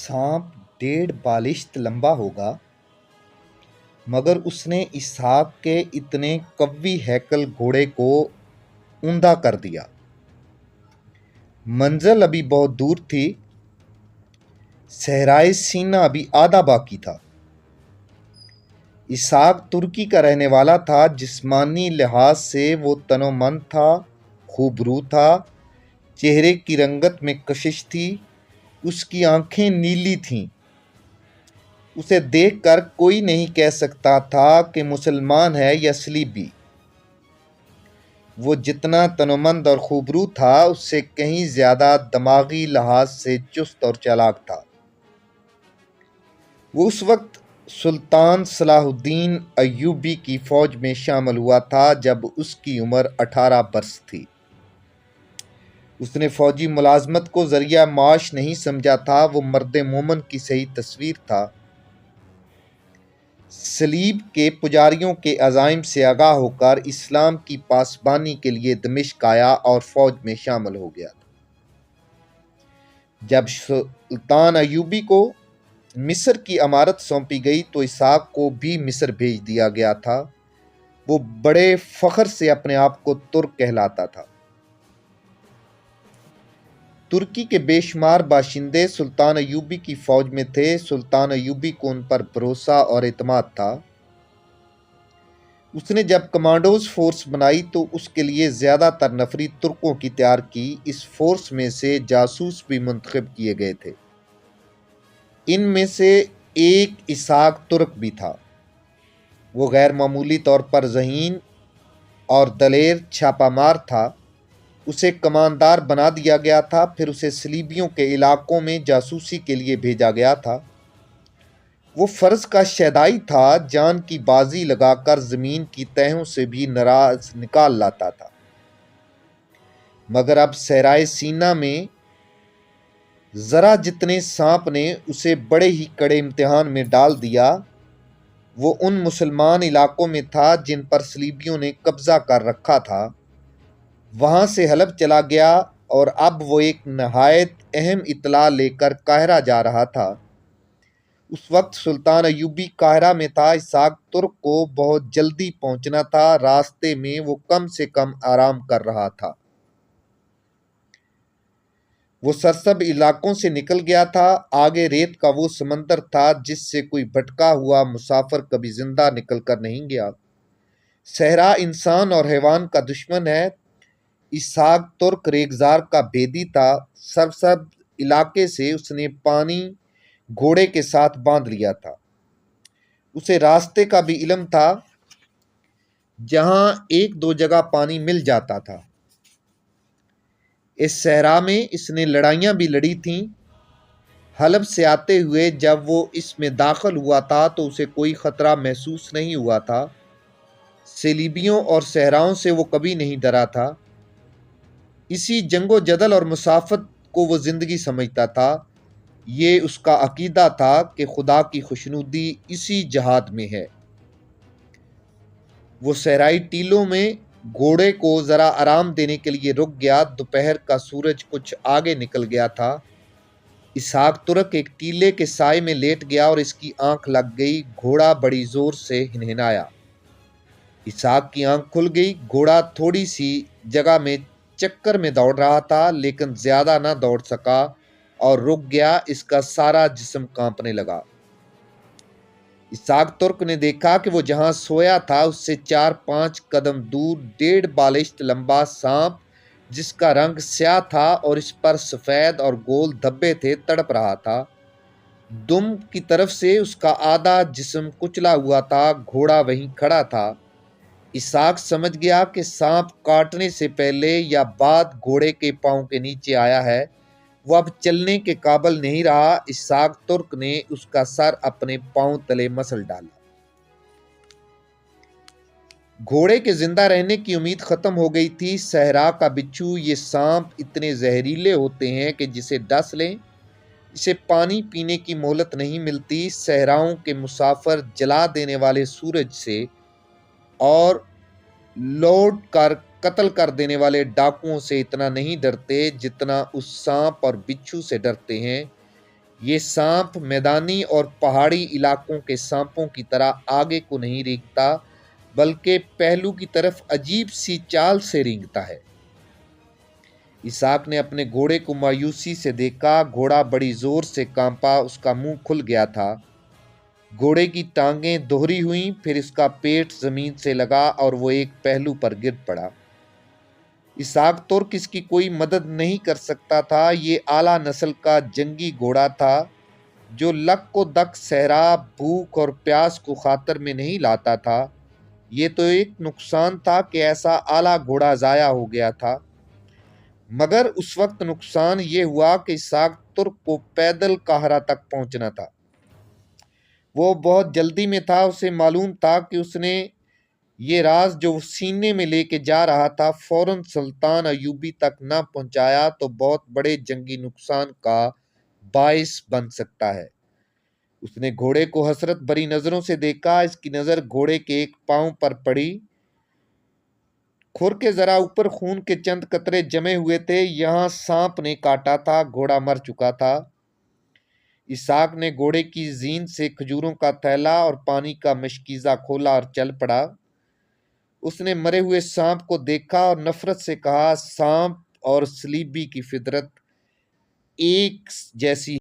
सांप 1.5 बालिश्त लंबा होगा, मगर उसने इसहाक के इतने कव्वी हैकल घोड़े को ऊंधा कर दिया। मंजिल अभी बहुत दूर थी, सहराए सीना अभी आधा बाकी था। इसहाक तुर्की का रहने वाला था। जिस्मानी लिहाज से वो तनोमंद था, खूबरू था, चेहरे की रंगत में कशिश थी, उसकी आंखें नीली थीं। उसे देखकर कोई नहीं कह सकता था कि मुसलमान है या सलीबी। वो जितना तनोमंद और खूबरू था, उससे कहीं ज्यादा दिमागी लिहाज से चुस्त और चालाक था। वो उस वक्त सुल्तान सलाहुद्दीन अय्यूबी की फौज में शामिल हुआ था जब उसकी उम्र 18 बरस थी। उसने फौजी मुलाजमत को जरिया माश नहीं समझा था, वो मर्द मोमन की सही तस्वीर था। सलीब के पुजारियों के अज़ाइम से आगाह होकर इस्लाम की पासबानी के लिए दमिश्क आया और फौज में शामिल हो गया था। जब सुल्तान अय्यूबी को मिस्र की अमारत सौंपी गई तो इसहाक को भी मिस्र भेज दिया गया था। वो बड़े फख्र से अपने आप को तुर्क कहलाता था। तुर्की के बेशुमार बाशिंदे सुल्तान अय्यूबी की फौज में थे। सुल्तान अय्यूबी को उन पर भरोसा और एतमाद था। उसने जब कमांडोज फोर्स बनाई तो उसके लिए ज़्यादातर नफरी तुर्कों की तैयार की। इस फोर्स में से जासूस भी मुंतखब किए गए थे। इनमें से एक इसहाक तुर्क भी था। वो गैर मामूली तौर पर ज़हीन और दलेर छापामार था। उसे कमांडर बना दिया गया था। फिर उसे सलीबियों के इलाकों में जासूसी के लिए भेजा गया था। वो फर्ज का शैदाई था, जान की बाजी लगाकर जमीन की तहों से भी नाराज निकाल लाता था। मगर अब सहराए सीना में जरा जितने सांप ने उसे बड़े ही कड़े इम्तिहान में डाल दिया। वो उन मुसलमान इलाकों में था जिन पर सलीबियों ने कब्जा कर रखा था। वहां से हलब चला गया और अब वो एक नहायत अहम इत्तला लेकर काहिरा जा रहा था। उस वक्त सुल्तान अय्यूबी काहिरा में था। इसहाक तुर्क को बहुत जल्दी पहुंचना था। रास्ते में वो कम से कम आराम कर रहा था। वो सरसब इलाकों से निकल गया था। आगे रेत का वो समंदर था जिससे कोई भटका हुआ मुसाफिर कभी जिंदा निकल कर नहीं गया। सहरा इंसान और हैवान का दुश्मन है। इसहाक तुर्क रेगजार का भेदी था। सरसब इलाके से उसने पानी घोड़े के साथ बांध लिया था। उसे रास्ते का भी इल्म था, जहां एक दो जगह पानी मिल जाता था। इस सहरा में इसने लड़ाइयां भी लड़ी थीं। हलब से आते हुए जब वो इसमें दाखिल हुआ था तो उसे कोई खतरा महसूस नहीं हुआ था। सलीबियों और सहराओं से वो कभी नहीं डरा था। इसी जंगो जदल और मुसाफत को वो जिंदगी समझता था। ये उसका अकीदा था कि खुदा की खुशनुदी इसी जहाद में है। वो सहराई टीलों में घोड़े को जरा आराम देने के लिए रुक गया। दोपहर का सूरज कुछ आगे निकल गया था। इसहाक तुर्क एक टीले के साए में लेट गया और इसकी आंख लग गई। घोड़ा बड़ी जोर से हिनहिनाया। इसहाक की आंख खुल गई। घोड़ा थोड़ी सी जगह में चक्कर में दौड़ रहा था, लेकिन ज्यादा ना दौड़ सका और रुक गया। इसका सारा जिस्म कांपने लगा। इसहाक तुर्क ने देखा कि वो जहां सोया था उससे 4-5 कदम दूर 1.5 बालिश्त लंबा सांप, जिसका रंग स्याह था और इस पर सफेद और गोल धब्बे थे, तड़प रहा था। दुम की तरफ से उसका आधा जिस्म कुचला हुआ था। घोड़ा वहीं खड़ा था। इसहाक समझ गया कि सांप काटने से पहले या बाद घोड़े के पांव के नीचे आया है। वो अब चलने के काबिल नहीं रहा। इसहाक तुर्क ने उसका सर अपने पांव तले मसल डाला। घोड़े के जिंदा रहने की उम्मीद खत्म हो गई थी। सहरा का बिच्छू, ये सांप इतने जहरीले होते हैं कि जिसे डस लें इसे पानी पीने की मोहलत नहीं मिलती। सहराओं के मुसाफिर जला देने वाले सूरज से और लौट कर कत्ल कर देने वाले डाकुओं से इतना नहीं डरते जितना उस सांप और बिच्छू से डरते हैं। ये सांप मैदानी और पहाड़ी इलाकों के सांपों की तरह आगे को नहीं रेंगता, बल्कि पहलू की तरफ अजीब सी चाल से रेंगता है। इसहाक ने अपने घोड़े को मायूसी से देखा। घोड़ा बड़ी जोर से कांपा, उसका मुंह खुल गया था। घोड़े की टांगें दोहरी हुईं, फिर उसका पेट जमीन से लगा और वो एक पहलू पर गिर पड़ा। इसहाक तुर्क इसकी कोई मदद नहीं कर सकता था। ये आला नस्ल का जंगी घोड़ा था जो लक को दक सहरा, भूख और प्यास को खातर में नहीं लाता था। ये तो एक नुकसान था कि ऐसा आला घोड़ा जाया हो गया था। मगर उस वक्त नुकसान ये हुआ कि इसहाक तुर्क को पैदल काहरा तक पहुंचना था। वो बहुत जल्दी में था। उसे मालूम था कि उसने ये राज जो वो सीने में लेके जा रहा था फौरन सुल्तान अयूबी तक न पहुंचाया तो बहुत बड़े जंगी नुकसान का बाइस बन सकता है। उसने घोड़े को हसरत भरी नजरों से देखा। इसकी नजर घोड़े के एक पांव पर पड़ी। खुर के जरा ऊपर खून के चंद कतरे जमे हुए थे। यहां सांप ने काटा था। घोड़ा मर चुका था। इसहाक ने घोड़े की जीन से खजूरों का थैला और पानी का मशकीजा खोला और चल पड़ा। उसने मरे हुए सांप को देखा और नफरत से कहा, सांप और सलीबी की फितरत एक जैसी